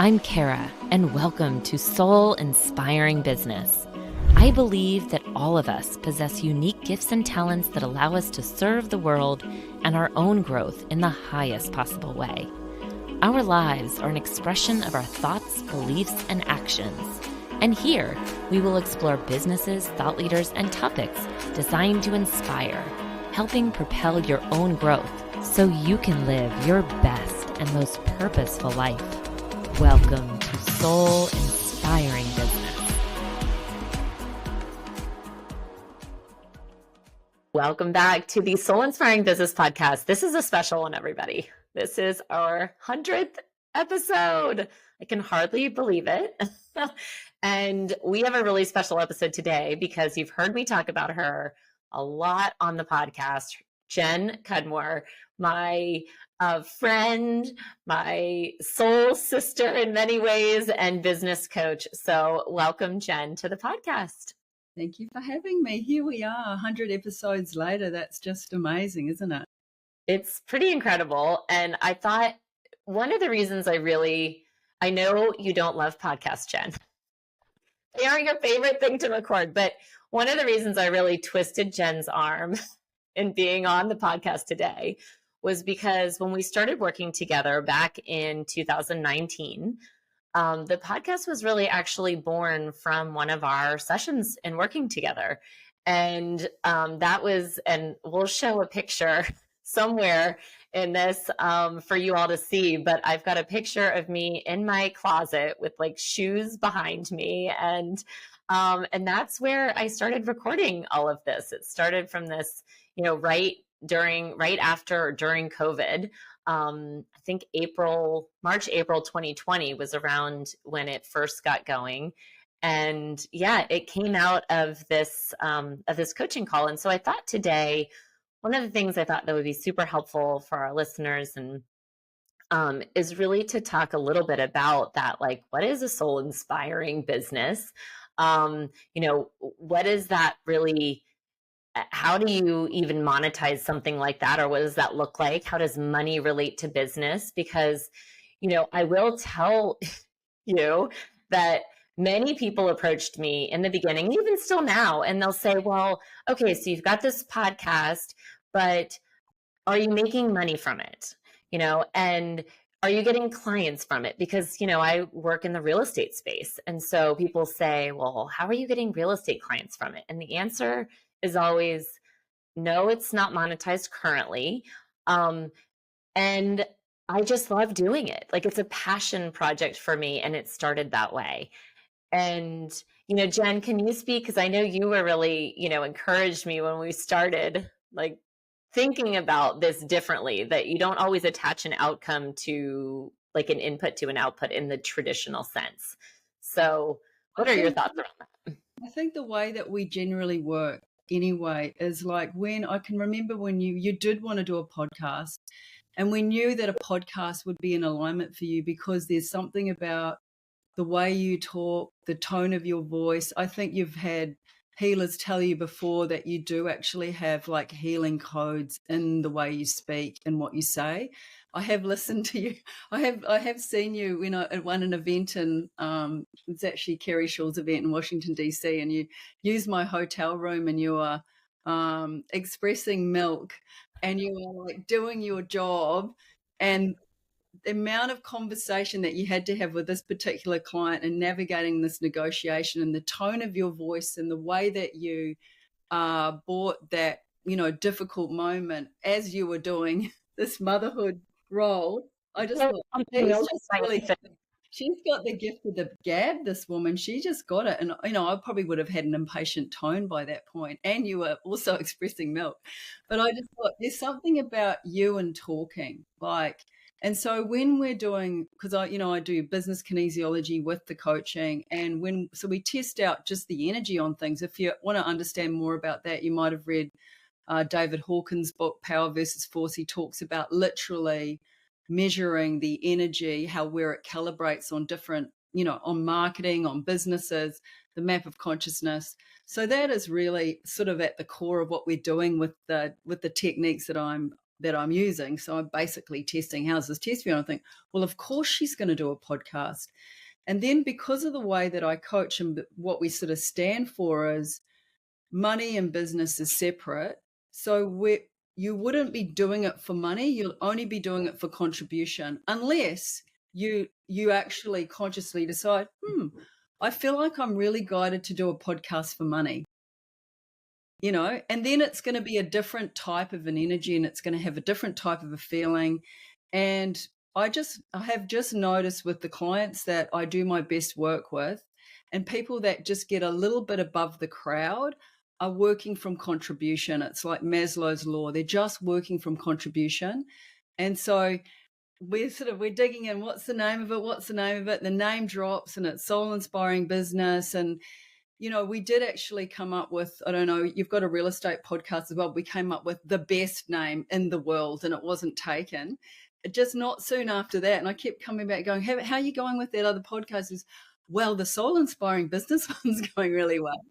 I'm Kara, and welcome to Soul Inspiring Business. I believe that all of us possess unique gifts and talents that allow us to serve the world and our own growth in the highest possible way. Our lives are an expression of our thoughts, beliefs, and actions. And here, we will explore businesses, thought leaders, and topics designed to inspire, helping propel your own growth so you can live your best and most purposeful life. Welcome to Soul Inspiring Business. Welcome back to the Soul Inspiring Business Podcast. This is a special one, everybody. This is our 100th episode. I can hardly believe it. And we have a really special episode today because you've heard me talk about her a lot on the podcast. Jen Cudmore, my friend, my soul sister in many ways, and business coach. So welcome, Jen, to the podcast. Thank you for having me. Here we are, 100 episodes later. That's just amazing, isn't it? It's pretty incredible. And I thought one of the reasons I know you don't love podcasts, Jen. They aren't your favorite thing to record, but one of the reasons I really twisted Jen's arm in being on the podcast today was because when we started working together back in 2019, the podcast was really actually born from one of our sessions in working together. And and we'll show a picture somewhere in this for you all to see, but I've got a picture of me in my closet with like shoes behind me. And that's where I started recording all of this. It started from this, right after or during COVID. I think March, April 2020 was around when it first got going. And yeah, it came out of this coaching call. And so I thought today, one of the things I thought that would be super helpful for our listeners and is really to talk a little bit about that, like, what is a soul inspiring business? What is that really? How do you even monetize something like that? Or what does that look like? How does money relate to business? Because, I will tell you that many people approached me in the beginning, even still now, and they'll say, well, okay, so you've got this podcast, but are you making money from it? And are you getting clients from it? Because, I work in the real estate space. And so people say, well, how are you getting real estate clients from it? And the answer is always, no, it's not monetized currently. And I just love doing it. Like, it's a passion project for me, and it started that way. And, Jen, can you speak? Because I know you were really, encouraged me when we started, like, thinking about this differently, that you don't always attach an outcome to, like, an input to an output in the traditional sense. So what are your thoughts around that? I think the way that we generally work anyway is like, when I can remember when you did want to do a podcast, and we knew that a podcast would be in alignment for you because there's something about the way you talk, the tone of your voice. I think you've had healers tell you before that you do actually have like healing codes in the way you speak and what you say. I have listened to you. I have seen you at an event, and it's actually Kerry Shaw's event in Washington, D.C., and you used my hotel room, and you are expressing milk, and you are like doing your job, and the amount of conversation that you had to have with this particular client and navigating this negotiation, and the tone of your voice and the way that you brought that, difficult moment as you were doing this motherhood role. I just thought, she's got the gift of the gab, this woman. She just got it. And, I probably would have had an impatient tone by that point. And you were also expressing milk. But I just thought there's something about you and talking, like. And so when we're doing, because I do business kinesiology with the coaching, and so we test out just the energy on things. If you want to understand more about that, you might have read David Hawkins' book, Power versus Force. He talks about literally measuring the energy, where it calibrates on different, on marketing, on businesses, the map of consciousness. So that is really sort of at the core of what we're doing with the techniques that I'm that I'm using. So I'm basically testing, how's this test feel? And I think, well, of course she's going to do a podcast. And then because of the way that I coach and what we sort of stand for is money and business is separate. So you wouldn't be doing it for money. You'll only be doing it for contribution unless you actually consciously decide, I feel like I'm really guided to do a podcast for money. And then it's going to be a different type of an energy and it's going to have a different type of a feeling. And I have just noticed with the clients that I do my best work with and people that just get a little bit above the crowd are working from contribution. It's like Maslow's law. They're just working from contribution. And so we're digging in, what's the name of it? The name drops and it's soul inspiring business. And we did actually come up with, I don't know, you've got a real estate podcast as well. We came up with the best name in the world and it wasn't taken. Just not soon after that. And I kept coming back going, how are you going with that other podcast? Well, the soul inspiring business one's going really well.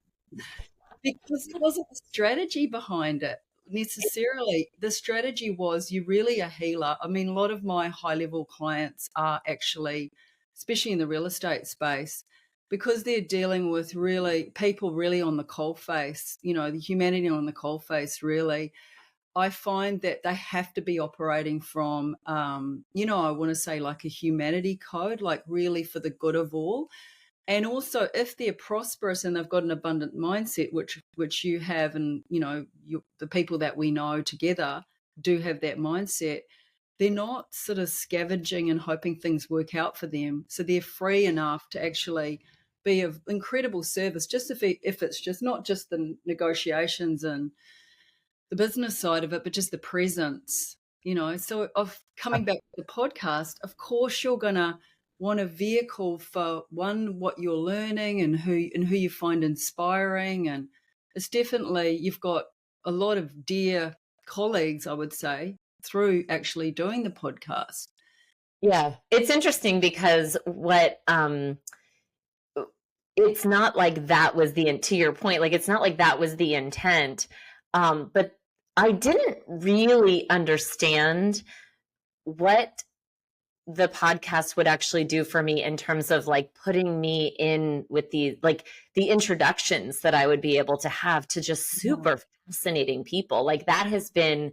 Because there wasn't a strategy behind it necessarily. The strategy was you're really a healer. I mean, a lot of my high level clients are actually, especially in the real estate space, because they're dealing with people really on the coalface, the humanity on the coalface, really. I find that they have to be operating from, I want to say like a humanity code, like really for the good of all. And also if they're prosperous and they've got an abundant mindset, which you have, and, the people that we know together do have that mindset, they're not sort of scavenging and hoping things work out for them. So they're free enough to actually be of incredible service, just if it's just not just the negotiations and the business side of it, but just the presence, So of coming back to the podcast, of course you're going to want a vehicle for what you're learning and who you find inspiring. And it's definitely, you've got a lot of dear colleagues, I would say, through actually doing the podcast. Yeah, it's interesting because it's not like that was to your point, like it's not like that was the intent. But I didn't really understand what the podcast would actually do for me in terms of like putting me in with the introductions that I would be able to have to just super fascinating people. Like that has been,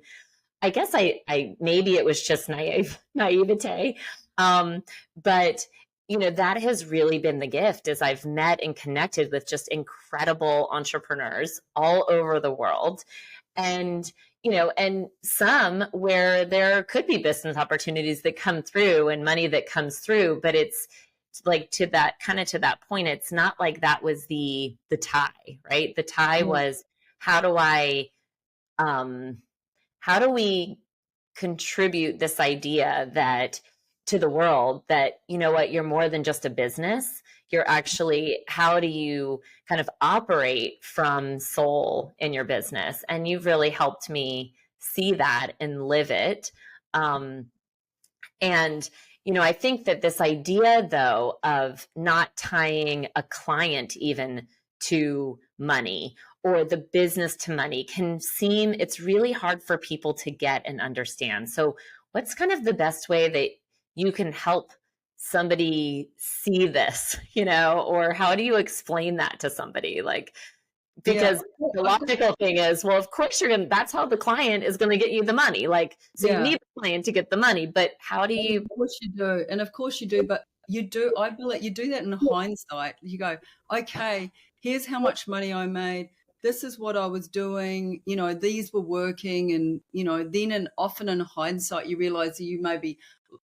I guess I maybe it was just naivete. But that has really been the gift, is I've met and connected with just incredible entrepreneurs all over the world. And and some where there could be business opportunities that come through and money that comes through, but it's like to that point, it's not like that was the tie, right? The tie was, how do we contribute this idea that to the world that, you're more than just a business. You're actually, how do you kind of operate from soul in your business? And you've really helped me see that and live it. And, I think that this idea, though, of not tying a client even to money or the business to money it's really hard for people to get and understand. So what's kind of the best way that you can help somebody see this, or how do you explain that to somebody? Like, because the logical thing is, well, of course that's how the client is going to get you the money. Like, so you need the client to get the money, but how do you? Of course you do. And of course you do, but I believe you do that in hindsight. You go, okay, here's how much money I made. This is what I was doing. These were working. And, then often in hindsight, you realize that you maybe,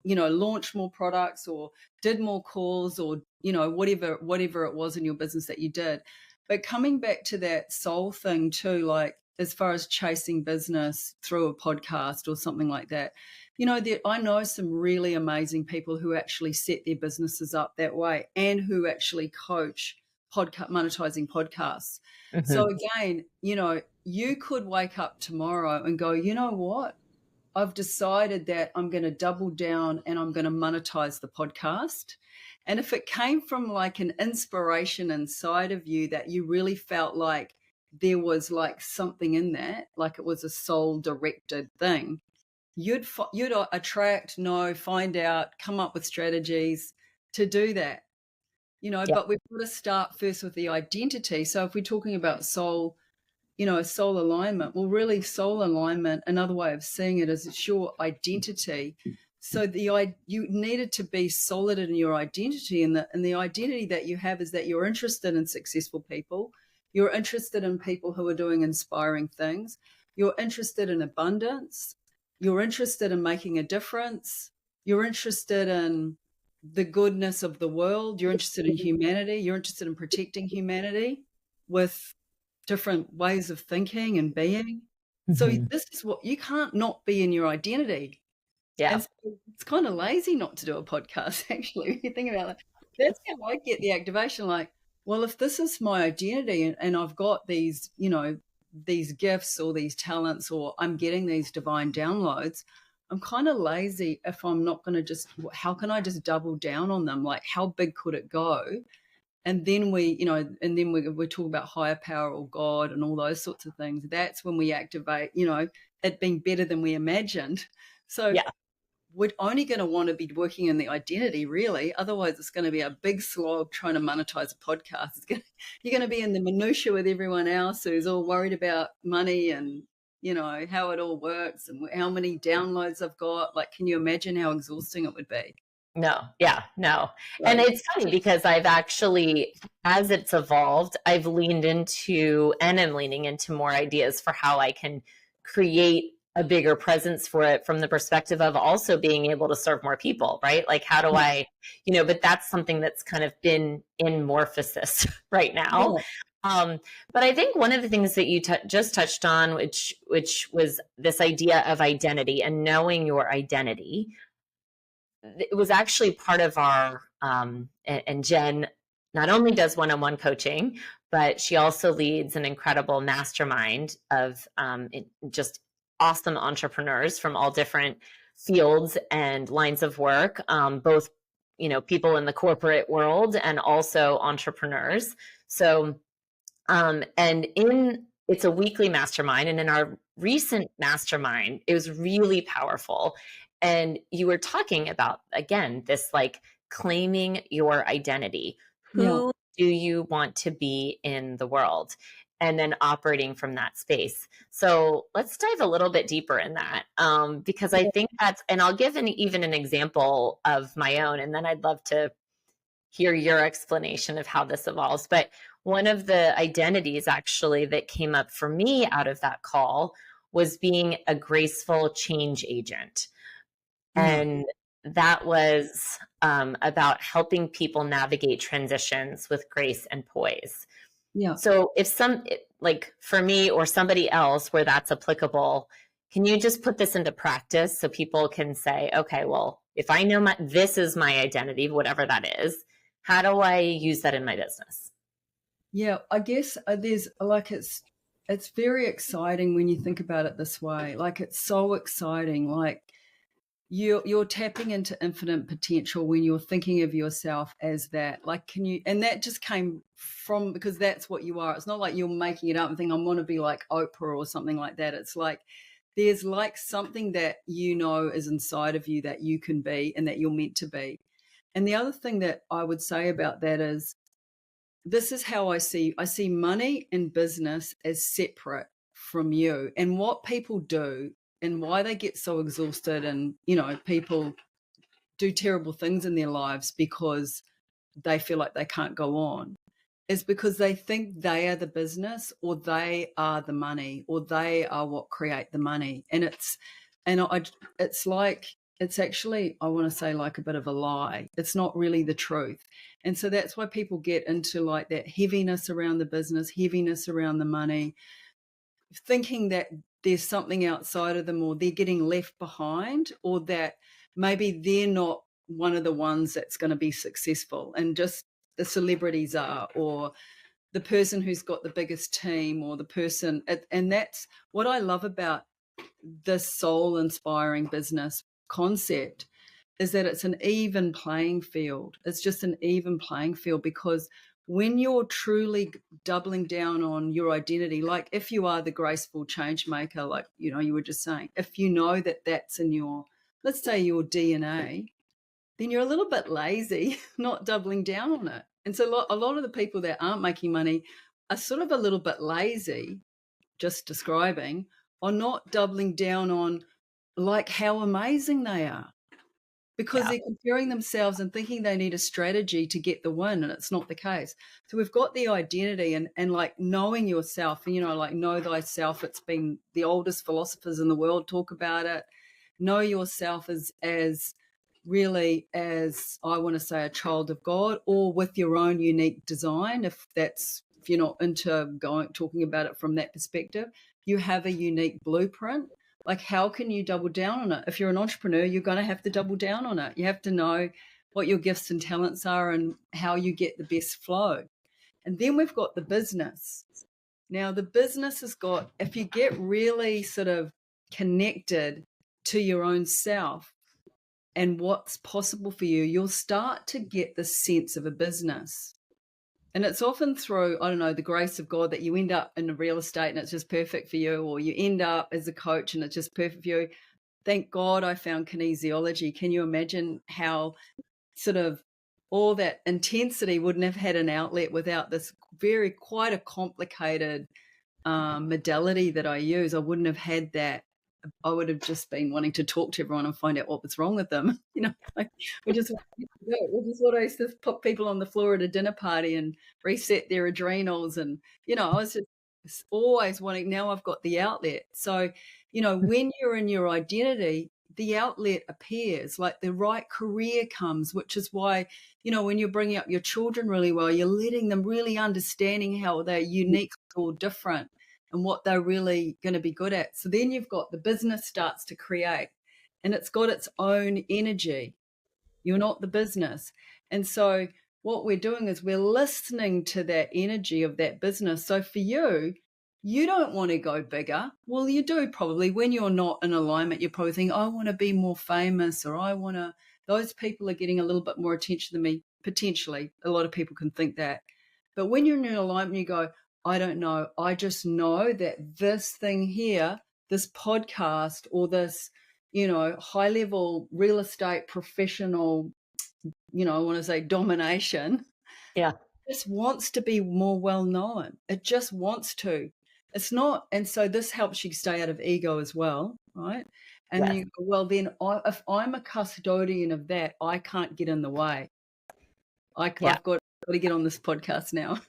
launched more products or did more calls or, whatever it was in your business that you did. But coming back to that soul thing too, like as far as chasing business through a podcast or something like that, I know some really amazing people who actually set their businesses up that way and who actually coach monetizing podcasts. Mm-hmm. So again, you could wake up tomorrow and go, you know what? I've decided that I'm going to double down and I'm going to monetize the podcast. And if it came from like an inspiration inside of you that you really felt like there was like something in that, like it was a soul directed thing, you'd attract, know, find out, come up with strategies to do that. Yeah. But we've got to start first with the identity. So if we're talking about soul, soul alignment, well, really soul alignment, another way of seeing it is it's your identity. So you needed to be solid in your identity, and the identity that you have is that you're interested in successful people. You're interested in people who are doing inspiring things. You're interested in abundance. You're interested in making a difference. You're interested in the goodness of the world. You're interested in humanity. You're interested in protecting humanity with different ways of thinking and being. So this is what you can't not be in your identity. Yeah. And so it's kind of lazy not to do a podcast, actually, when you think about it. That's how I get the activation. Like, well, if this is my identity and I've got these, these gifts or these talents, or I'm getting these divine downloads, I'm kind of lazy if I'm not going to how can I just double down on them? Like, how big could it go? And then we talk about higher power or God and all those sorts of things. That's when we activate, it being better than we imagined. So Yeah. we're only going to want to be working in the identity, really. Otherwise, it's going to be a big slog trying to monetize a podcast. You're going to be in the minutiae with everyone else who's all worried about money and, how it all works and how many downloads I've got. Like, can you imagine how exhausting it would be? No. Yeah. No. Right. And it's funny because I've actually, as it's evolved, I've leaned into and am leaning into more ideas for how I can create a bigger presence for it from the perspective of also being able to serve more people, right? Like, how do I, but that's something that's kind of been in morphosis right now. Yeah. But I think one of the things that you just touched on, which was this idea of identity and knowing your identity, it was actually part of our, and Jen not only does one-on-one coaching, but she also leads an incredible mastermind of just awesome entrepreneurs from all different fields and lines of work, both, people in the corporate world and also entrepreneurs. So, it's a weekly mastermind. And in our recent mastermind, it was really powerful. And you were talking about, again, this like claiming your identity. Who do you want to be in the world? And then operating from that space. So let's dive a little bit deeper in that, because I think and I'll give even an example of my own, and then I'd love to hear your explanation of how this evolves. But one of the identities actually that came up for me out of that call was being a graceful change agent. And that was about helping people navigate transitions with grace and poise. Yeah. So if like for me or somebody else where that's applicable, can you just put this into practice so people can say, okay, well, if I know this is my identity, whatever that is, how do I use that in my business? Yeah, I guess there's like, it's very exciting when you think about it this way. Like, it's so exciting. Like, you're tapping into infinite potential when you're thinking of yourself as that. Like, and that just came from, because that's what you are. It's not like you're making it up and thinking, I want to be like Oprah or something like that. It's like, there's like something that is inside of you that you can be and that you're meant to be. And the other thing that I would say about that is, this is how I see money and business as separate from you. And what people do and why they get so exhausted, and, people do terrible things in their lives because they feel like they can't go on, is because they think they are the business, or they are the money, or they are what create the money. And it's actually, I want to say, like a bit of a lie. It's not really the truth. And so that's why people get into like that heaviness around the business, heaviness around the money, thinking that there's something outside of them, or they're getting left behind, or that maybe they're not one of the ones that's going to be successful, and just the celebrities are, or the person who's got the biggest team, or the person. And that's what I love about this soul inspiring business concept, is that it's an even playing field. It's just an even playing field, because when you're truly doubling down on your identity, like if you are the graceful change maker, like, you were just saying, if you know that that's in your, let's say, your DNA, then you're a little bit lazy not doubling down on it. And so a lot of the people that aren't making money are sort of a little bit lazy, just describing, or not doubling down on like how amazing they are, because they're comparing themselves and thinking they need a strategy to get the win, and it's not the case. So we've got the identity and like knowing yourself, and like know thyself. It's been the oldest philosophers in the world talk about it. Know yourself as really, as I want to say, a child of God, or with your own unique design. If you're not into talking about it from that perspective, you have a unique blueprint. Like, how can you double down on it? If you're an entrepreneur, you're going to have to double down on it. You have to know what your gifts and talents are and how you get the best flow. And then we've got the business. Now, the business has got, if you get really sort of connected to your own self and what's possible for you, you'll start to get the sense of a business. And it's often through, I don't know, the grace of God that you end up in real estate and it's just perfect for you, or you end up as a coach and it's just perfect for you. Thank God I found kinesiology. Can you imagine how sort of all that intensity wouldn't have had an outlet without this quite a complicated modality that I use? I wouldn't have had that. I would have just been wanting to talk to everyone and find out what was wrong with them. Which is what I used to put people on the floor at a dinner party and reset their adrenals. And, I was just always wanting, now I've got the outlet. So, when you're in your identity, the outlet appears, like the right career comes, which is why, when you're bringing up your children really well, you're letting them really understanding how they're unique or different and what they're really going to be good at. So then you've got the business starts to create, and it's got its own energy. You're not the business. And so what we're doing is we're listening to that energy of that business. So for you, you don't want to go bigger. Well, you do probably. When you're not in alignment, you're probably thinking, I want to be more famous, or those people are getting a little bit more attention than me, potentially. A lot of people can think that. But when you're in alignment, you go, I don't know. I just know that this thing here, this podcast, or this, high level real estate professional, I want to say domination. Yeah. Just wants to be more well known. It just wants to. It's not. And so this helps you stay out of ego as well. Right. And then you go, well, then if I'm a custodian of that, I can't get in the way. I've got to get on this podcast now.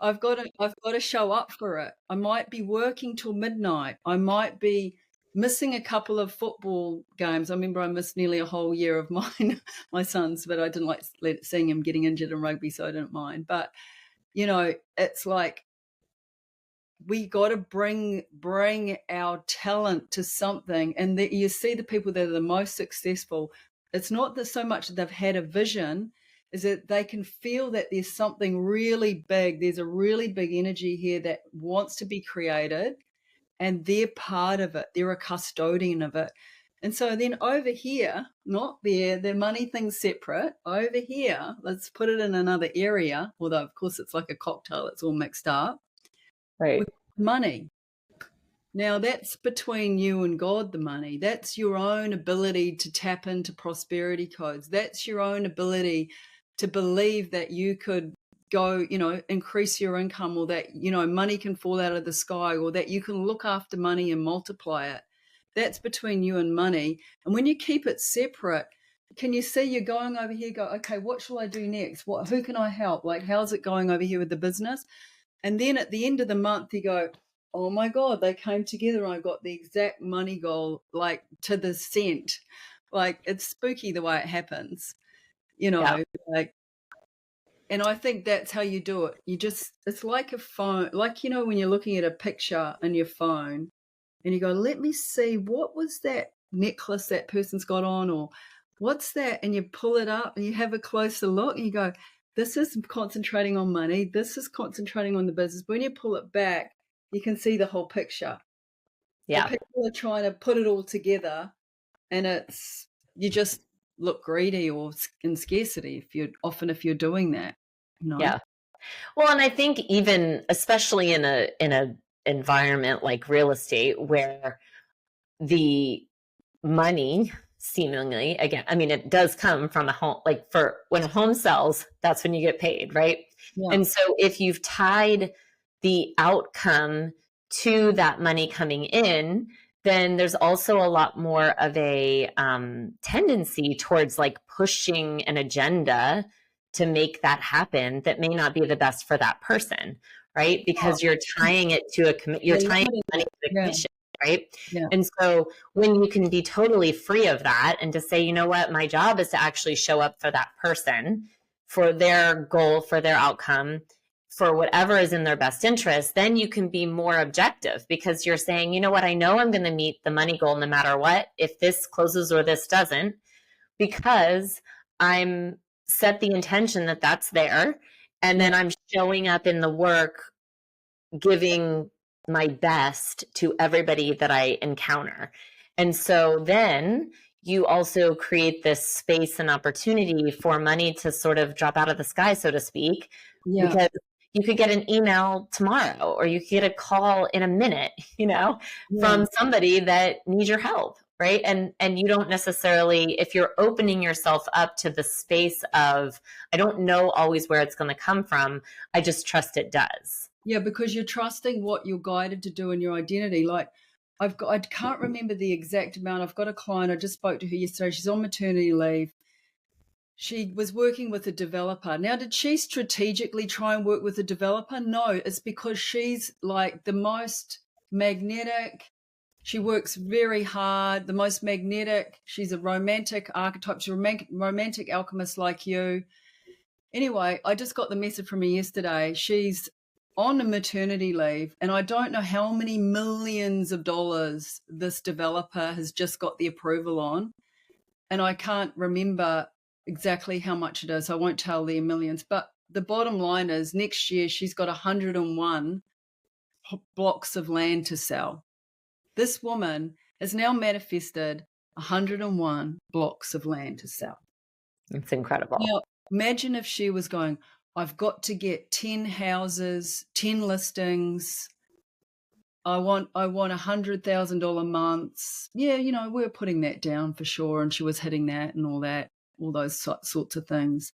I've got to show up for it. I might be working till midnight. I might be missing a couple of football games. I remember I missed nearly a whole year of my son's, but I didn't like seeing him getting injured in rugby, so I didn't mind. But, it's like we got to bring our talent to something. And you see the people that are the most successful, it's not that so much that they've had a vision, is that they can feel that there's something really big. There's a really big energy here that wants to be created, and they're part of it. They're a custodian of it. And so then over here, not there, the money thing's separate. Over here, let's put it in another area, although of course it's like a cocktail, it's all mixed up. Right. With money. Now that's between you and God, the money. That's your own ability to tap into prosperity codes. That's your own ability to believe that you could go, increase your income, or that, money can fall out of the sky, or that you can look after money and multiply it. That's between you and money. And when you keep it separate, can you see you're going over here, go, okay, what shall I do next? Who can I help? Like, how's it going over here with the business? And then at the end of the month, you go, oh my God, they came together. I got the exact money goal, like to the cent. Like, it's spooky the way it happens, like, and I think that's how you do it. It's like a phone, like, when you're looking at a picture in your phone and you go, let me see, what was that necklace that person's got on, or what's that? And you pull it up and you have a closer look and you go, this is concentrating on money. This is concentrating on the business. But when you pull it back, you can see the whole picture. Yeah. But people are trying to put it all together, and you just look greedy or in scarcity if you're doing that. Yeah. Well, and I think even especially in a environment like real estate where the money seemingly, again, I mean, it does come from a home, like for when a home sells, that's when you get paid, right? Yeah. And so if you've tied the outcome to that money coming in, then there's also a lot more of a tendency towards like pushing an agenda to make that happen that may not be the best for that person, right? Oh, Because you're tying it to you're you're tying limiting money it. to the Yeah. commission, right? Yeah. And so when you can be totally free of that and to say, you know what, my job is to actually show up for that person, for their goal, for their outcome, for whatever is in their best interest, then you can be more objective because you're saying, you know what, I know I'm going to meet the money goal no matter what, if this closes or this doesn't, because I'm set the intention that that's there. And Yeah. then I'm showing up in the work, giving my best to everybody that I encounter. And so then you also create this space and opportunity for money to sort of drop out of the sky, so to speak, Yeah. because you could get an email tomorrow or you could get a call in a minute, you know, Yeah. from somebody that needs your help, right? And you don't necessarily, if you're opening yourself up to the space of I don't know always where it's going to come from, I just trust it does. Yeah, because you're trusting what you're guided to do in your identity. Like I can't remember the exact amount. I've got a client, I just spoke to her yesterday. She's on maternity leave. She was working with a developer. Now, did she strategically try and work with a developer? No, it's because she's like the most magnetic. She works very hard, the most magnetic. She's a romantic archetype. She's a romantic alchemist like you. Anyway, I just got the message from her yesterday. She's on a maternity leave, and I don't know how many millions of dollars this developer has just got the approval on. And I can't remember exactly how much it is. I won't tell the millions. But the bottom line is next year she's got 101 blocks of land to sell. This woman has now manifested 101 blocks of land to sell. It's incredible. Now, imagine if she was going, I've got to get 10 houses, 10 listings. I want $100,000 months. Yeah, you know, we're putting that down for sure. And she was hitting that and all that, all those sorts of things.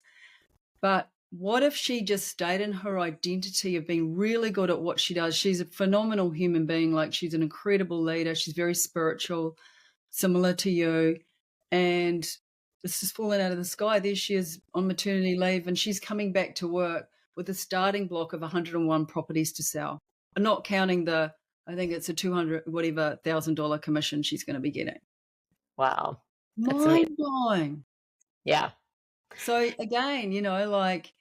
But what if she just stayed in her identity of being really good at what she does? She's a phenomenal human being. Like, she's an incredible leader. She's very spiritual, similar to you. And it's just fallen out of the sky. There she is on maternity leave, and she's coming back to work with a starting block of 101 properties to sell. I'm not counting I think it's a $200,000 commission she's going to be getting. Wow. That's amazing. Mind blowing. Yeah. So again, you know, like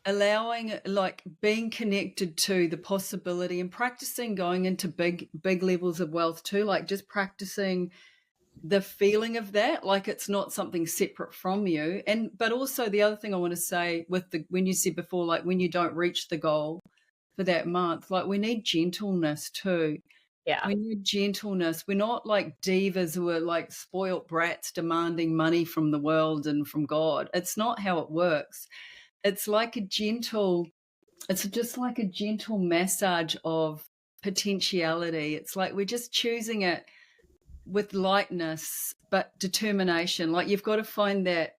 allowing, like being connected to the possibility and practicing going into big levels of wealth too, like just practicing the feeling of that, like it's not something separate from you. But also the other thing I want to say with when you said before, like when you don't reach the goal for that month, like we need gentleness too. Yeah. We need gentleness. We're not like divas who are like spoilt brats demanding money from the world and from God. It's not how it works. It's like it's just like a gentle massage of potentiality. It's like we're just choosing it with lightness, but determination. Like you've got to find that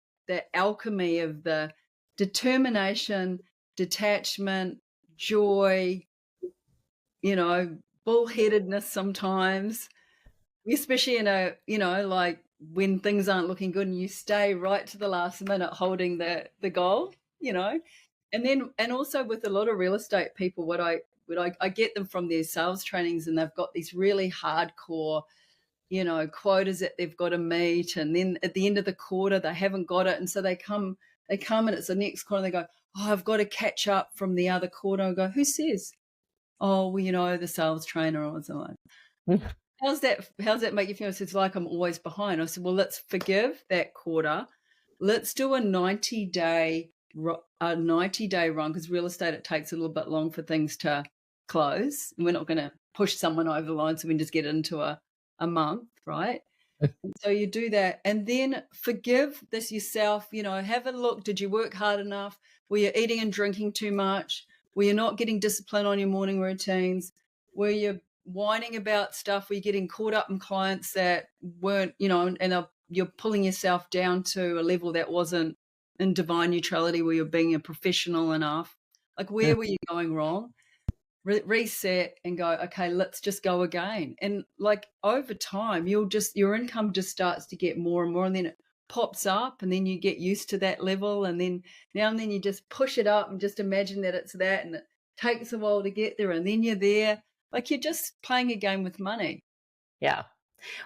alchemy of the determination, detachment, joy, you know, bullheadedness sometimes, especially in a, you know, like when things aren't looking good and you stay right to the last minute holding the goal, you know. And also with a lot of real estate people, what I get them from their sales trainings, and they've got these really hardcore, you know, quotas that they've got to meet, and then at the end of the quarter they haven't got it, and so they come and it's the next quarter, and they go, oh, I've got to catch up from the other quarter. I go, who says? Oh, well, you know, the sales trainer or something. How's that make you feel? It's like I'm always behind. I said, well, let's forgive that quarter. Let's do a 90-day run, because real estate, it takes a little bit long for things to close. And we're not going to push someone over the line so we can just get into a month, right? And so you do that, and then forgive this yourself, have a look. Did you work hard enough? Were you eating and drinking too much? Were you not getting discipline on your morning routines? Were you whining about stuff? Were you getting caught up in clients that weren't, you're pulling yourself down to a level that wasn't in divine neutrality, where you're being a professional enough? Like, where were you going wrong? Reset and go, okay, let's just go again. And like, over time, your income just starts to get more and more, and then it pops up, and then you get used to that level, and then now and then you just push it up and just imagine that it's that, and it takes a while to get there, and then you're there. Like, you're just playing a game with money. Yeah.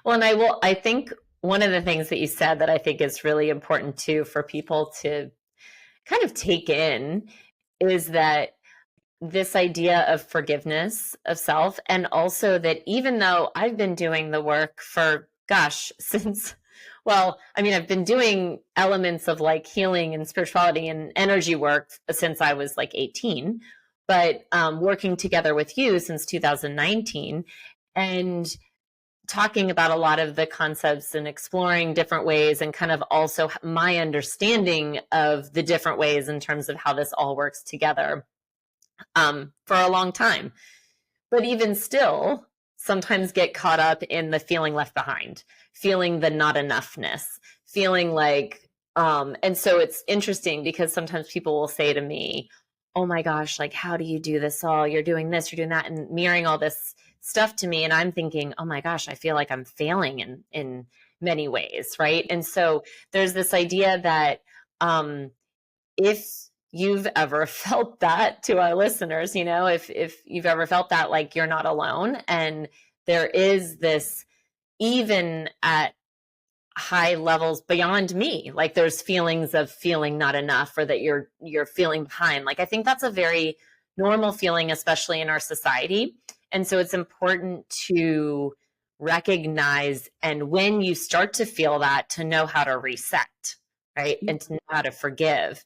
Well, and I think one of the things that you said that I think is really important too for people to kind of take in is that this idea of forgiveness of self, and also that even though I've been doing the work for, gosh, since, well, I mean, I've been doing elements of like healing and spirituality and energy work since I was like 18, but working together with you since 2019, and talking about a lot of the concepts and exploring different ways, and kind of also my understanding of the different ways in terms of how this all works together for a long time. But even still, sometimes get caught up in the feeling left behind, feeling the not enoughness, feeling like, and so it's interesting because sometimes people will say to me, oh my gosh, like, how do you do this all? You're doing this, you're doing that, and mirroring all this stuff to me. And I'm thinking, oh my gosh, I feel like I'm failing in many ways, right? And so there's this idea that if you've ever felt that, to our listeners, if you've ever felt that, like, you're not alone, and there is this, even at high levels beyond me, like there's feelings of feeling not enough, or that you're feeling behind. Like, I think that's a very normal feeling, especially in our society. And so it's important to recognize, and when you start to feel that, to know how to reset, right? And to know how to forgive,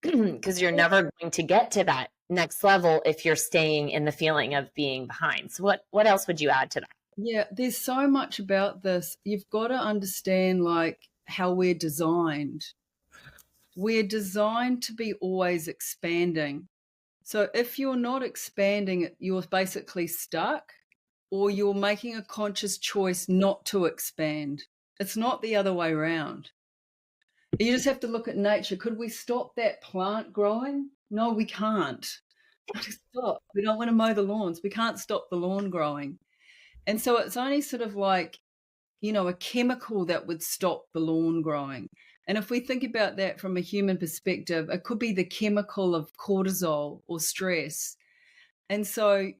because you're never going to get to that next level if you're staying in the feeling of being behind. So what else would you add to that? Yeah, there's so much about this. You've got to understand, like, how we're designed. We're designed to be always expanding. So if you're not expanding, you're basically stuck, or you're making a conscious choice not to expand. It's not the other way around. You just have to look at nature. Could we stop that plant growing? No, we can't. Stop. We don't want to mow the lawns. We can't stop the lawn growing. And so it's only sort of like, a chemical that would stop the lawn growing. And if we think about that from a human perspective, it could be the chemical of cortisol or stress. And so,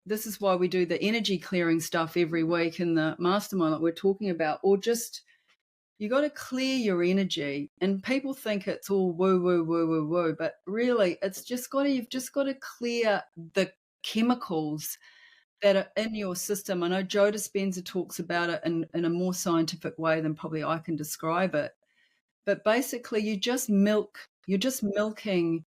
this is why we do the energy clearing stuff every week in the mastermind that we're talking about, or just, you got to clear your energy. And people think it's all woo, woo, woo, woo, woo. But really, you've just got to clear the chemicals that are in your system. I know Joe Dispenza talks about it in a more scientific way than probably I can describe it. But basically, you're just milking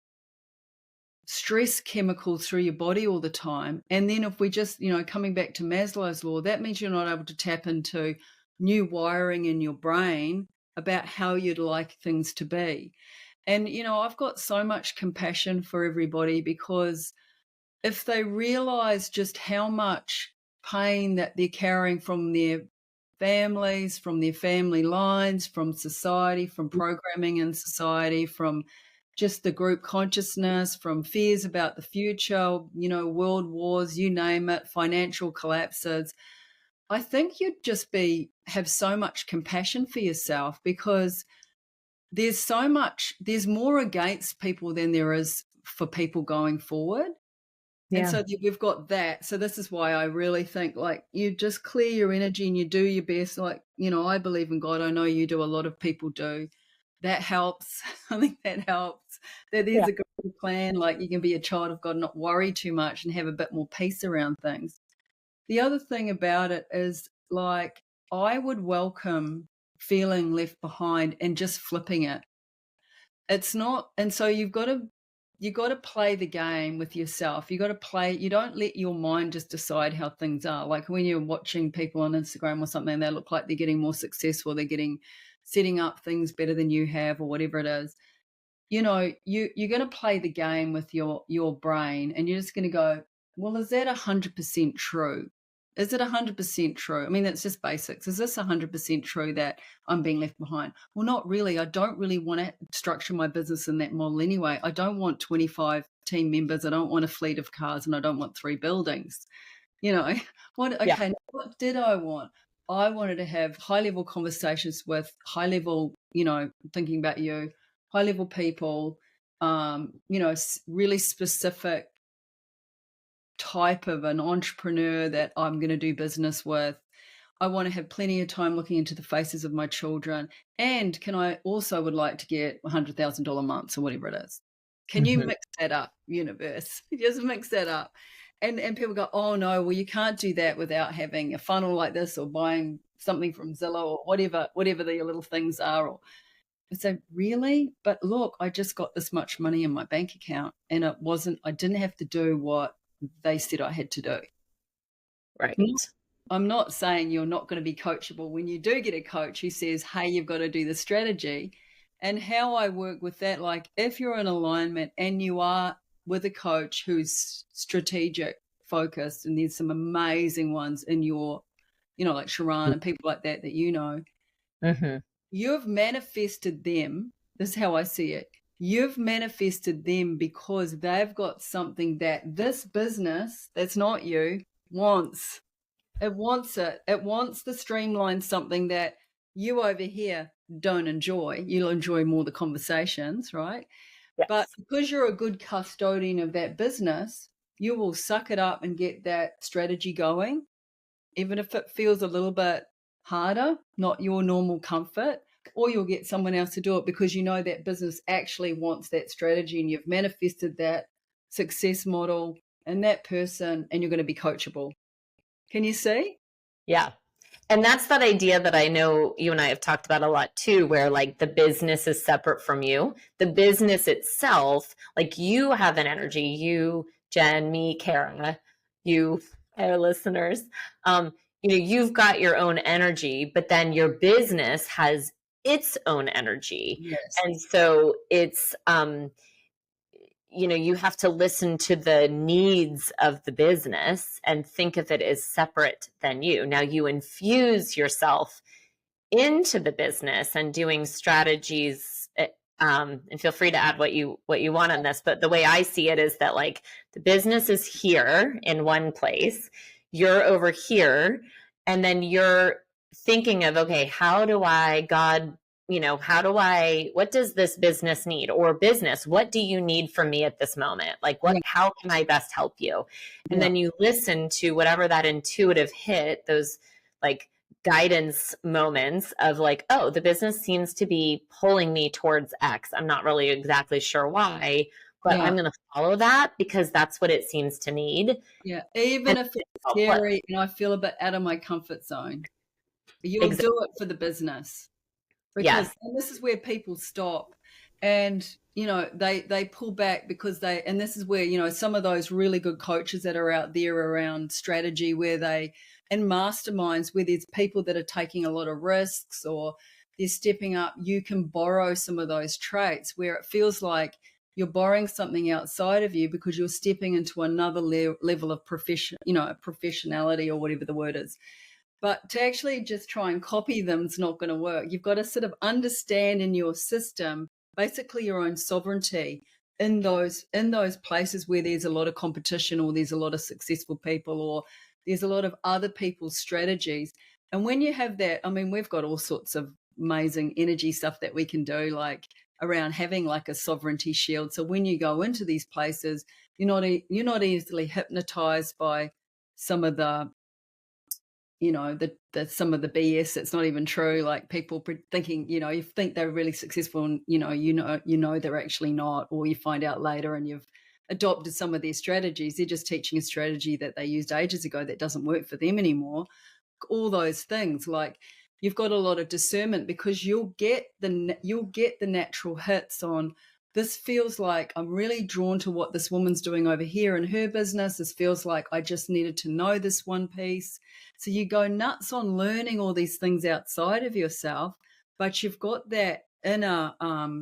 stress chemicals through your body all the time. And then if we just, coming back to Maslow's law, that means you're not able to tap into new wiring in your brain about how you'd like things to be. And, I've got so much compassion for everybody, because if they realize just how much pain that they're carrying from their families, from their family lines, from society, from programming in society, from just the group consciousness, from fears about the future, world wars, you name it, financial collapses, I think you'd just have so much compassion for yourself, because there's more against people than there is for people going forward. Yeah. And so we've got that. So this is why I really think, like, you just clear your energy and you do your best. Like, I believe in God. I know you do. A lot of people do. That helps. I think that helps. That there's a good plan. Like, you can be a child of God and not worry too much and have a bit more peace around things. The other thing about it is, like, I would welcome feeling left behind and just flipping it. It's not, and so you've got to you got to play the game with yourself. You got to play. You don't let your mind just decide how things are. Like when you're watching people on Instagram or something, they look like they're getting more successful. They're setting up things better than you have, or whatever it is. You're going to play the game with your brain, and you're just going to go, well, is that 100% true? Is it 100% true? I mean, that's just basics. Is this 100% true that I'm being left behind? Well, not really. I don't really want to structure my business in that model anyway. I don't want 25 team members. I don't want a fleet of cars, and I don't want 3 buildings. What? Yeah. Okay, what did I want? I wanted to have high-level conversations with high-level, thinking about you, high-level people, really specific type of an entrepreneur that I'm going to do business with. I want to have plenty of time looking into the faces of my children. And I also would like to get $100,000 months or whatever it is. Can you mix that up, universe? Just mix that up. And people go, oh no, well, you can't do that without having a funnel like this or buying something from Zillow or whatever the little things are. I say, really? But look, I just got this much money in my bank account, and I didn't have to do what they said I had to do. Right. I'm not saying you're not going to be coachable when you do get a coach who says, hey, you've got to do the strategy. And how I work with that, like if you're in alignment and you are with a coach who's strategic focused, and there's some amazing ones in your, like Sharon and people like that you've manifested them. This is how I see it. You've manifested them because they've got something that this business that's not you wants. It wants it. It wants the streamlined something that you over here don't enjoy. You'll enjoy more the conversations, right? Yes. But because you're a good custodian of that business, you will suck it up and get that strategy going, even if it feels a little bit harder, not your normal comfort. Or you'll get someone else to do it because that business actually wants that strategy, and you've manifested that success model and that person, and you're going to be coachable. Can you see? Yeah. And that's that idea that I know you and I have talked about a lot too, where like the business is separate from you. The business itself, like you have an energy, you, Jen, me, Kara, you, our listeners, you've got your own energy, but then your business has its own energy. Yes. And so it's, you have to listen to the needs of the business and think of it as separate than you. Now you infuse yourself into the business and doing strategies, and feel free to add what you want on this. But the way I see it is that like the business is here in one place, you're over here, and then you're thinking of, okay, how do I, God, what does this business need? Or business, what do you need from me at this moment? Like how can I best help you? And then you listen to whatever that intuitive hit, those like guidance moments of like, oh, the business seems to be pulling me towards X. I'm not really exactly sure why, but I'm going to follow that because that's what it seems to need. Yeah. Even if it's scary and I feel a bit out of my comfort zone, you'll do it for the business. Because and this is where people stop, and they pull back because and this is where some of those really good coaches that are out there around strategy, and masterminds where there's people that are taking a lot of risks or they're stepping up, you can borrow some of those traits where it feels like you're borrowing something outside of you because you're stepping into another level of professionality or whatever the word is. But to actually just try and copy them is not going to work. You've got to sort of understand in your system, basically your own sovereignty in those places where there's a lot of competition or there's a lot of successful people or there's a lot of other people's strategies. And when you have that, I mean, we've got all sorts of amazing energy stuff that we can do, like around having like a sovereignty shield. So when you go into these places, you're not easily hypnotized by some of the some of the BS that's not even true, like people thinking, you think they're really successful and, they're actually not, or you find out later and you've adopted some of their strategies. They're just teaching a strategy that they used ages ago that doesn't work for them anymore. All those things, like you've got a lot of discernment because you'll get the natural hits on, this feels like I'm really drawn to what this woman's doing over here in her business. This feels like I just needed to know this one piece. So you go nuts on learning all these things outside of yourself, but you've got that inner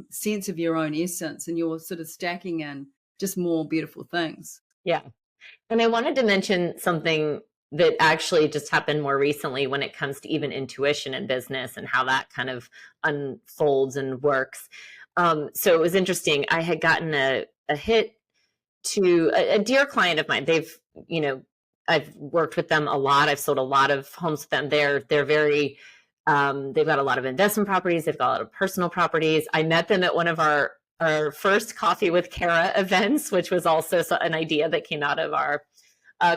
sense of your own essence, and you're sort of stacking in just more beautiful things. Yeah. And I wanted to mention something that actually just happened more recently when it comes to even intuition in business and how that kind of unfolds and works. So it was interesting. I had gotten a hit to a dear client of mine. They've, I've worked with them a lot. I've sold a lot of homes with them. They're very, they've got a lot of investment properties. They've got a lot of personal properties. I met them at one of our first Coffee with Kara events, which was also an idea that came out of our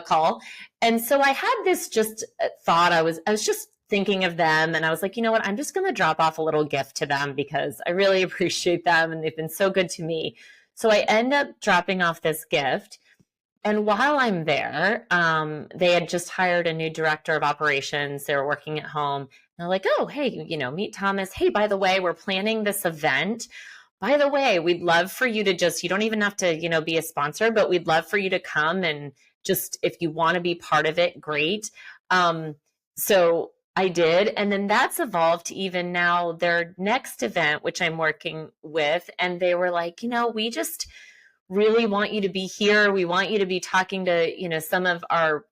call. And so I had this just thought. I was just thinking of them, and I was like, you know what? I'm just going to drop off a little gift to them because I really appreciate them and they've been so good to me. So I end up dropping off this gift. And while I'm there, they had just hired a new director of operations. They were working at home. And they're like, oh, hey, meet Thomas. Hey, by the way, we're planning this event. By the way, we'd love for you to you don't even have to, be a sponsor, but we'd love for you to come and just, if you want to be part of it, great. So I did. And then that's evolved to even now their next event, which I'm working with. And they were like, we just really want you to be here. We want you to be talking to, some of our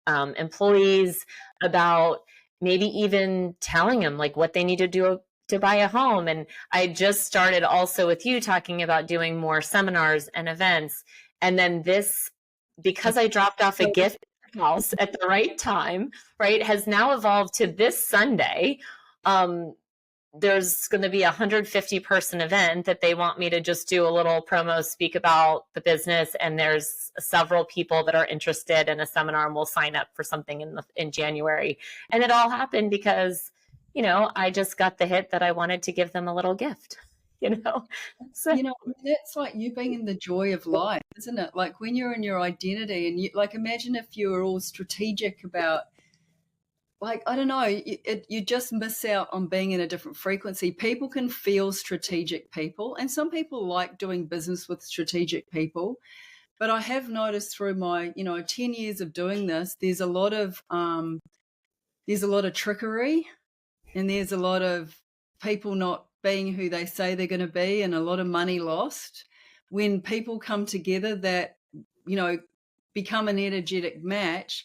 employees about maybe even telling them like what they need to do to buy a home. And I just started also with you talking about doing more seminars and events. And then this, because I dropped off a gift house at the right time, right, has now evolved to this Sunday. There's going to be a 150 person event that they want me to just do a little promo, speak about the business. And there's several people that are interested in a seminar and will sign up for something in January. And it all happened because, I just got the hit that I wanted to give them a little gift, So, that's like you being in the joy of life, isn't it? Like when you're in your identity and you like, imagine if you were all strategic about, like, I don't know, you just miss out on being in a different frequency. People can feel strategic people, and some people like doing business with strategic people. But I have noticed through my, 10 years of doing this, there's a lot of trickery, and there's a lot of people not being who they say they're going to be, and a lot of money lost when people come together that, become an energetic match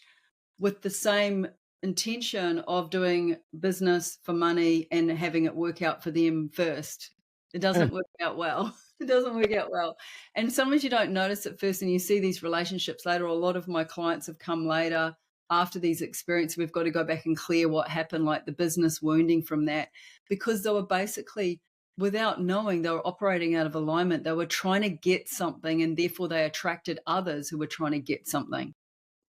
with the same intention of doing business for money and having it work out for them first. It doesn't work out well. It doesn't work out well. And sometimes you don't notice at first, and you see these relationships later. A lot of my clients have come later after these experiences. We've got to go back and clear what happened, like the business wounding from that, because they were basically, without knowing, they were operating out of alignment. They were trying to get something, and therefore they attracted others who were trying to get something.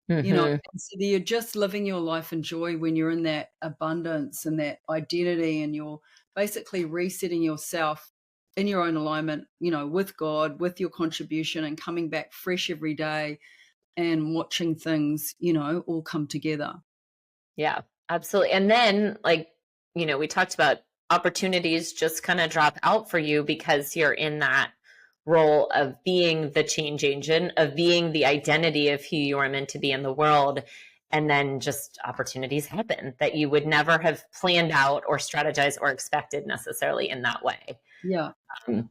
And so you're just living your life in joy when you're in that abundance and that identity, and you're basically resetting yourself in your own alignment, with God, with your contribution, and coming back fresh every day and watching things, all come together. Yeah, absolutely. And then, we talked about opportunities just kind of drop out for you because you're in that role of being the change agent, of being the identity of who you are meant to be in the world. And then just opportunities happen that you would never have planned out or strategized or expected necessarily in that way. Yeah. And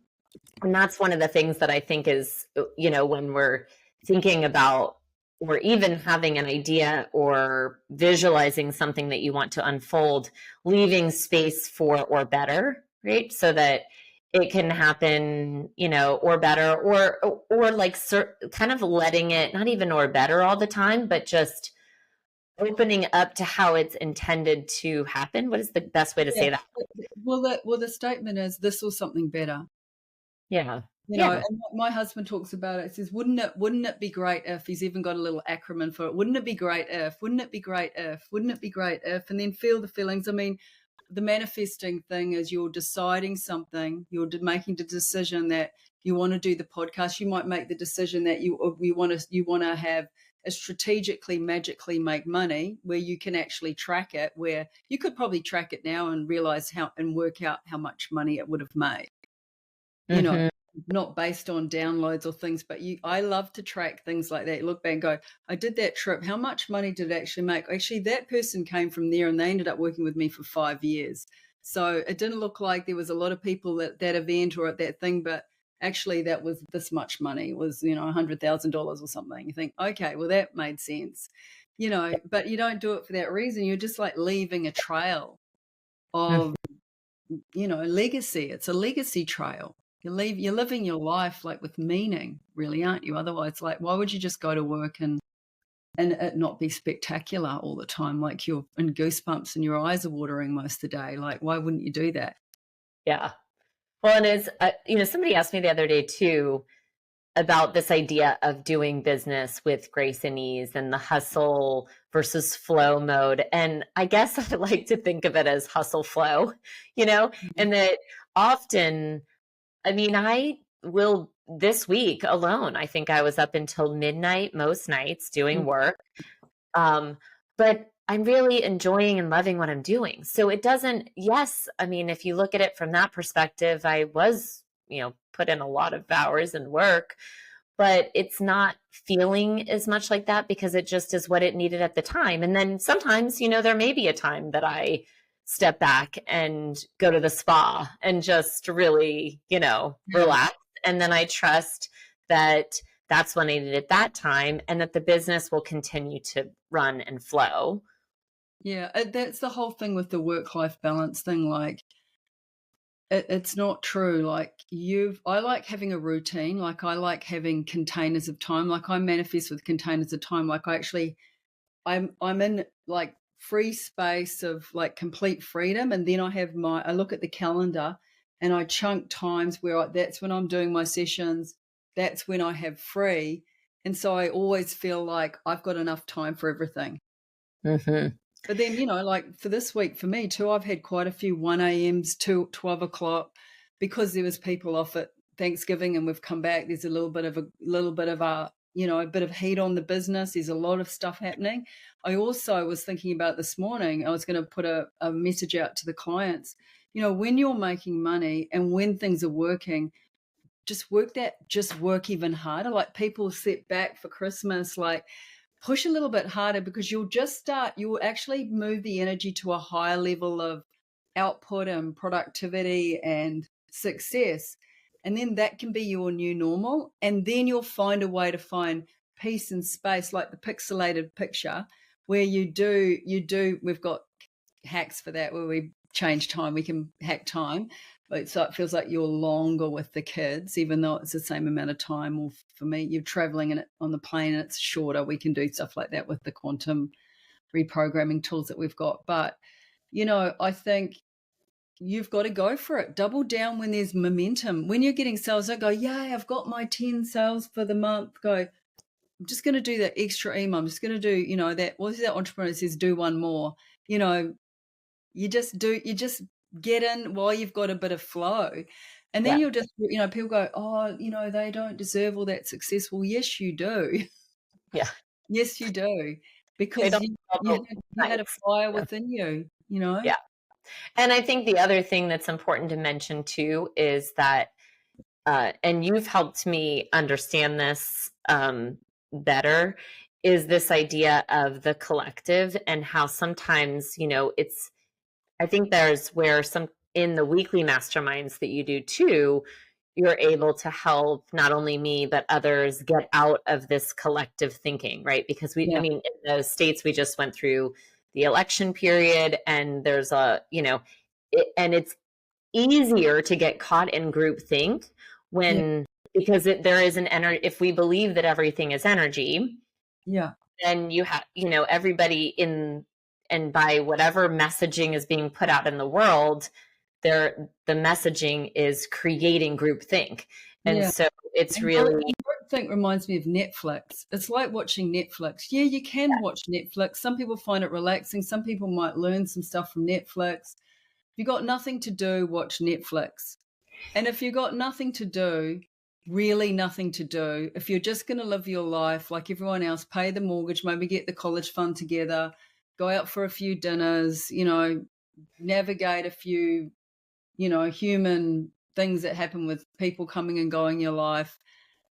that's one of the things that I think is, when we're thinking about or even having an idea or visualizing something that you want to unfold, leaving space for or better, right? So that it can happen, or better, or like kind of letting it, not even or better all the time, but just opening up to how it's intended to happen. What is the best way to say that? Well, the statement is, this or something better. Yeah. And my husband talks about it. He says, wouldn't it be great if, he's even got a little acronym for it. Wouldn't it be great if, wouldn't it be great if, wouldn't it be great if, and then feel the feelings. I mean, the manifesting thing is you're deciding something, you're making the decision that you want to do the podcast. You might make the decision that you want to have a strategically, magically make money where you can actually track it, where you could probably track it now and realize and work out how much money it would have made. not based on downloads or things, but I love to track things like that. Look back and go, I did that trip. How much money did it actually make? Actually, that person came from there and they ended up working with me for 5 years. So it didn't look like there was a lot of people at that event or at that thing, but actually that was this much money. It was, $100,000 or something. You think, okay, well, that made sense, but you don't do it for that reason. You're just like leaving a trail of, legacy. It's a legacy trail. You're living your life like with meaning, really, aren't you? Otherwise, like, why would you just go to work and it not be spectacular all the time? Like you're in goosebumps and your eyes are watering most of the day. Like, why wouldn't you do that? Yeah. Well, and somebody asked me the other day too about this idea of doing business with grace and ease and the hustle versus flow mode. And I guess I like to think of it as hustle flow, and that often, I will, this week alone, I think I was up until midnight most nights doing work. But I'm really enjoying and loving what I'm doing. So it doesn't, yes, if you look at it from that perspective, I was, put in a lot of hours and work, but it's not feeling as much like that because it just is what it needed at the time. And then sometimes, there may be a time that I step back and go to the spa and just really, relax. And then I trust that that's what I needed at that time and that the business will continue to run and flow. Yeah, that's the whole thing with the work-life balance thing. Like, it's not true. Like I like having a routine. Like I like having containers of time. Like I manifest with containers of time. Like I'm in like free space of like complete freedom. And then I look at the calendar and I chunk times where that's when I'm doing my sessions. That's when I have free. And so I always feel like I've got enough time for everything. Mm-hmm. But then, like for this week, for me too, I've had quite a few 1 a.m.s to 12 o'clock because there was people off at Thanksgiving and we've come back. There's a bit of a bit of heat on the business. There's a lot of stuff happening. I also was thinking about this morning, I was going to put a message out to the clients, when you're making money and when things are working, just work even harder. Like people sit back for Christmas, like, push a little bit harder because you'll actually move the energy to a higher level of output and productivity and success. And then that can be your new normal. And then you'll find a way to find peace and space, like the pixelated picture where we've got hacks for that where we change time, we can hack time. So it feels like you're longer with the kids, even though it's the same amount of time. Or for me, you're traveling on the plane and it's shorter. We can do stuff like that with the quantum reprogramming tools that we've got. But, I think you've got to go for it. Double down when there's momentum. When you're getting sales, don't go, yay, I've got my 10 sales for the month. Go, I'm just going to do that extra email. I'm just going to do, what's that entrepreneur says, do one more. You just get in while you've got a bit of flow. And then you'll just, people go, oh, they don't deserve all that success. Well, yes, you do. Yeah. Yes, you do. Because you had a fire within you, Yeah. And I think the other thing that's important to mention too is that, and you've helped me understand this better, is this idea of the collective and how sometimes, I think there's where in the weekly masterminds that you do too, you're able to help not only me, but others get out of this collective thinking, right? Because in the States, we just went through the election period and there's and it's easier to get caught in group think because there is an energy. If we believe that everything is energy, then you have, everybody and by whatever messaging is being put out in the world, the messaging is creating groupthink. And so it's really... Groupthink reminds me of Netflix. It's like watching Netflix. Yeah, you can watch Netflix. Some people find it relaxing. Some people might learn some stuff from Netflix. If you've got nothing to do, watch Netflix. And if you've got nothing to do, really nothing to do, if you're just going to live your life like everyone else, pay the mortgage, maybe get the college fund together, go out for a few dinners, navigate a few, human things that happen with people coming and going in your life,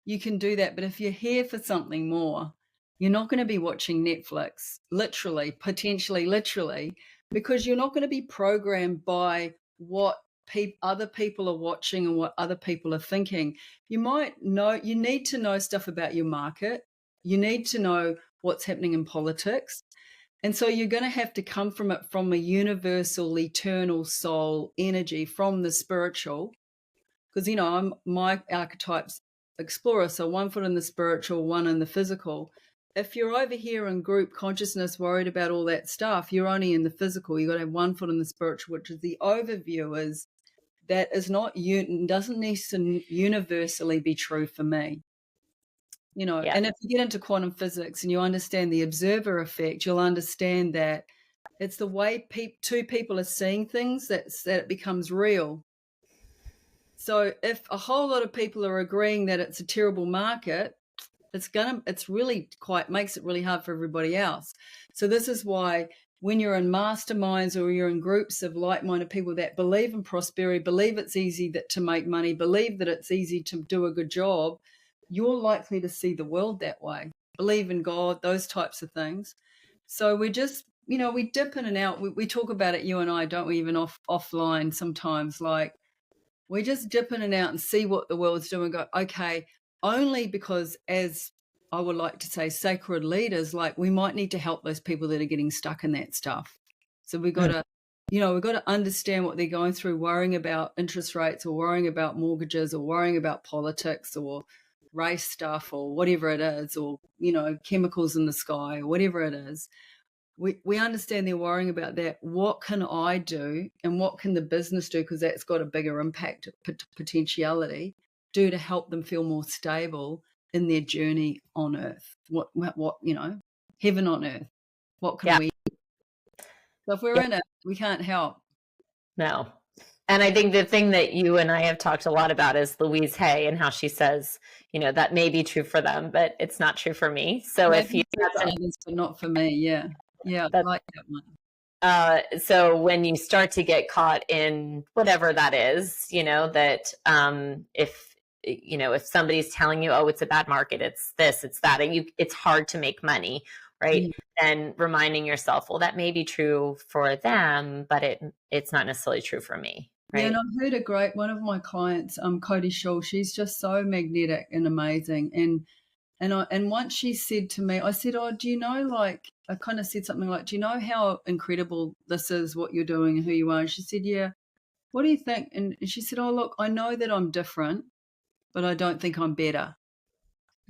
you can do that. But if you're here for something more, you're not going to be watching Netflix, literally, potentially, literally, because you're not going to be programmed by what other people are watching and what other people are thinking. You need to know stuff about your market. You need to know what's happening in politics. And so you're going to have to come from it from a universal, eternal soul energy, from the spiritual. Because, my archetype's explorer, so 1 foot in the spiritual, 1 in the physical. If you're over here in group consciousness, worried about all that stuff, you're only in the physical. You've got to have 1 foot in the spiritual, which is the overview, is that is not, doesn't need to universally be true for me. And if you get into quantum physics and you understand the observer effect, you'll understand that it's the way two people are seeing things that it becomes real. So if a whole lot of people are agreeing that it's a terrible market, makes it really hard for everybody else. So this is why when you're in masterminds or you're in groups of like-minded people that believe in prosperity, believe it's easy to make money, believe that it's easy to do a good job, you're likely to see the world that way. Believe in God, those types of things. So we just, we dip in and out. We talk about it, you and I, don't we, even offline sometimes, like we just dip in and out and see what the world's doing and go, okay, only because, as I would like to say, sacred leaders, like we might need to help those people that are getting stuck in that stuff. So we've got to, we've got to understand what they're going through, worrying about interest rates or worrying about mortgages or worrying about politics or race stuff or whatever it is, or, chemicals in the sky or whatever it is. We understand they're worrying about that. What can I do and what can the business do, because that's got a bigger impact potentiality, do to help them feel more stable in their journey on earth? What heaven on earth. What can we do? So if we're in it, we can't help. No. And I think the thing that you and I have talked a lot about is Louise Hay and how she says, that may be true for them, but it's not true for me. So Maybe for others, but not for me. Yeah. Yeah, I like that one. So when you start to get caught in whatever that is, that if somebody's telling you, oh, it's a bad market, it's this, it's that, and it's hard to make money, right? And reminding yourself, well, that may be true for them, but it's not necessarily true for me. Right? Yeah, and I've heard one of my clients, Cody Shaw, she's just so magnetic and amazing. And once she said to me, I said, oh, do you know, like, I kind of said something like, do you know how incredible this is, what you're doing and who you are? And she said, yeah. What do you think? And she said, oh, look, I know that I'm different, but I don't think I'm better.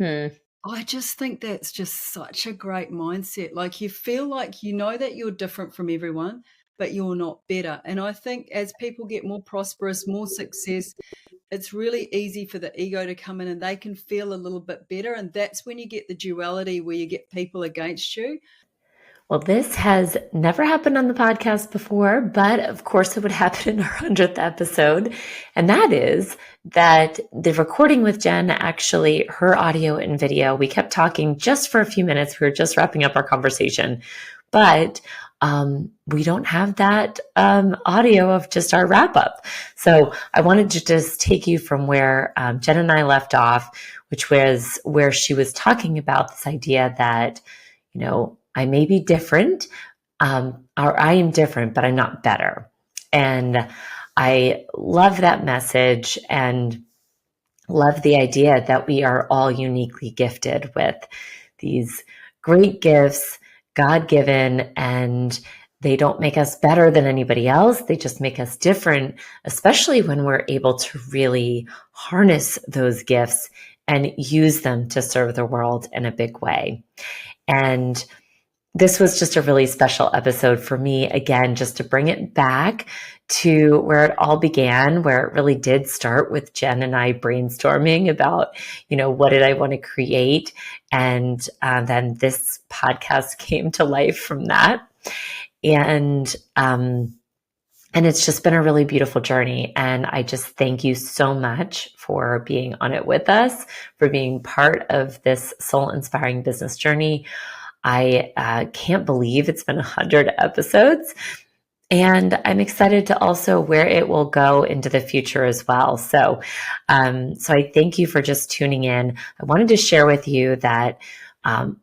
I just think that's just such a great mindset. Like, you feel like that you're different from everyone, but you're not better. And I think as people get more prosperous, more success, it's really easy for the ego to come in and they can feel a little bit better. And that's when you get the duality where you get people against you. Well, this has never happened on the podcast before, but of course it would happen in our 100th episode. And that is that the recording with Jen, actually her audio and video, we kept talking just for a few minutes. We were just wrapping up our conversation, but we don't have that audio of just our wrap up. So I wanted to just take you from where Jen and I left off, which was where she was talking about this idea that, I may be different, or I am different, but I'm not better. And I love that message and love the idea that we are all uniquely gifted with these great gifts, God-given, and they don't make us better than anybody else. They just make us different, especially when we're able to really harness those gifts and use them to serve the world in a big way. And this was just a really special episode for me, again, just to bring it back to where it all began, where it really did start with Jen and I brainstorming about, what did I want to create? And then this podcast came to life from that. And it's just been a really beautiful journey. And I just thank you so much for being on it with us, for being part of this soul-inspiring business journey. I can't believe it's been 100 episodes. And I'm excited to also where it will go into the future as well. So I thank you for just tuning in. I wanted to share with you that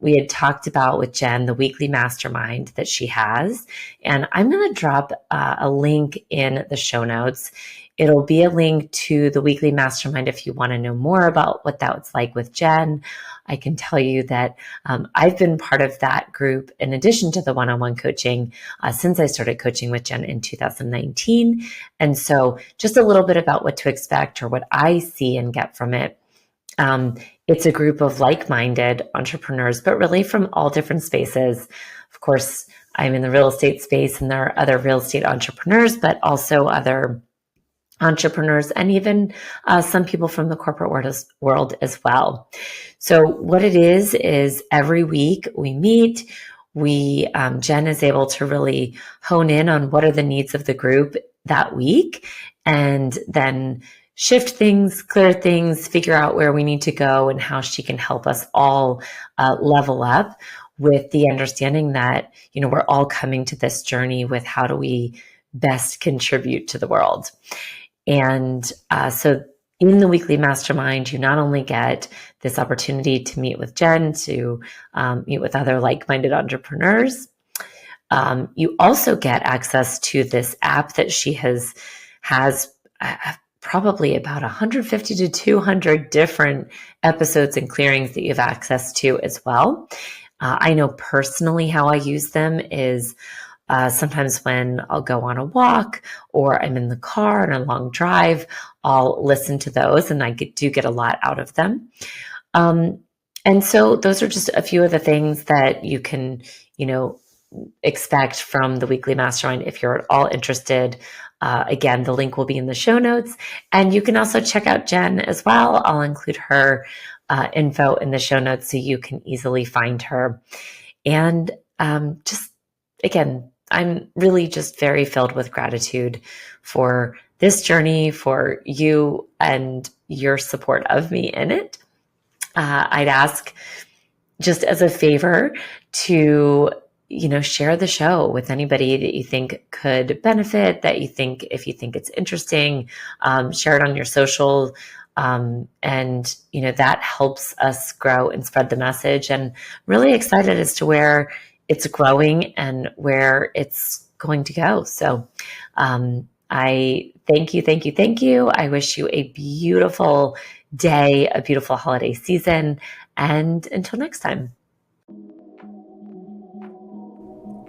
we had talked about with Jen the weekly mastermind that she has, and I'm going to drop a link in the show notes. It'll be a link to the weekly mastermind if you want to know more about what that's like with Jen. I can tell you that I've been part of that group in addition to the one-on-one coaching since I started coaching with Jen in 2019. And so just a little bit about what to expect or what I see and get from it. It's a group of like-minded entrepreneurs, but really from all different spaces. Of course, I'm in the real estate space and there are other real estate entrepreneurs, but also other entrepreneurs and even some people from the corporate world as well. So what it is every week we meet, Jen is able to really hone in on what are the needs of the group that week and then shift things, clear things, figure out where we need to go and how she can help us all level up with the understanding that, we're all coming to this journey with how do we best contribute to the world. And so in the weekly mastermind, you not only get this opportunity to meet with Jen, to meet with other like-minded entrepreneurs, you also get access to this app that she has probably about 150 to 200 different episodes and clearings that you have access to as well. I know personally how I use them is sometimes when I'll go on a walk or I'm in the car on a long drive, I'll listen to those and I do get a lot out of them. And so those are just a few of the things that you can, expect from the weekly mastermind if you're at all interested. Again, the link will be in the show notes. And you can also check out Jen as well. I'll include her info in the show notes so you can easily find her. And just, again, I'm really just very filled with gratitude for this journey, for you and your support of me in it. I'd ask just as a favor to share the show with anybody that you think could benefit, that you think, if you think it's interesting, share it on your social. And, that helps us grow and spread the message, and really excited as to where it's growing and where it's going to go. So, I thank you. I wish you a beautiful day, a beautiful holiday season, and until next time.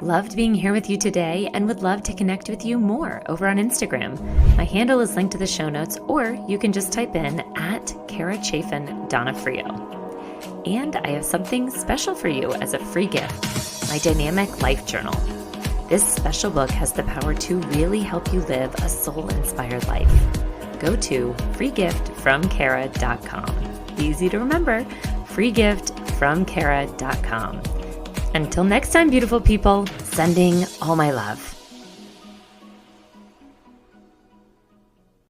Loved being here with you today and would love to connect with you more over on Instagram. My handle is linked to the show notes, or you can just type in @Chaffin Donofrio. And I have something special for you as a free gift, my dynamic life journal. This special book has the power to really help you live a soul-inspired life. Go to freegiftfromkara.com. Easy to remember, freegiftfromkara.com. Until next time, beautiful people, sending all my love.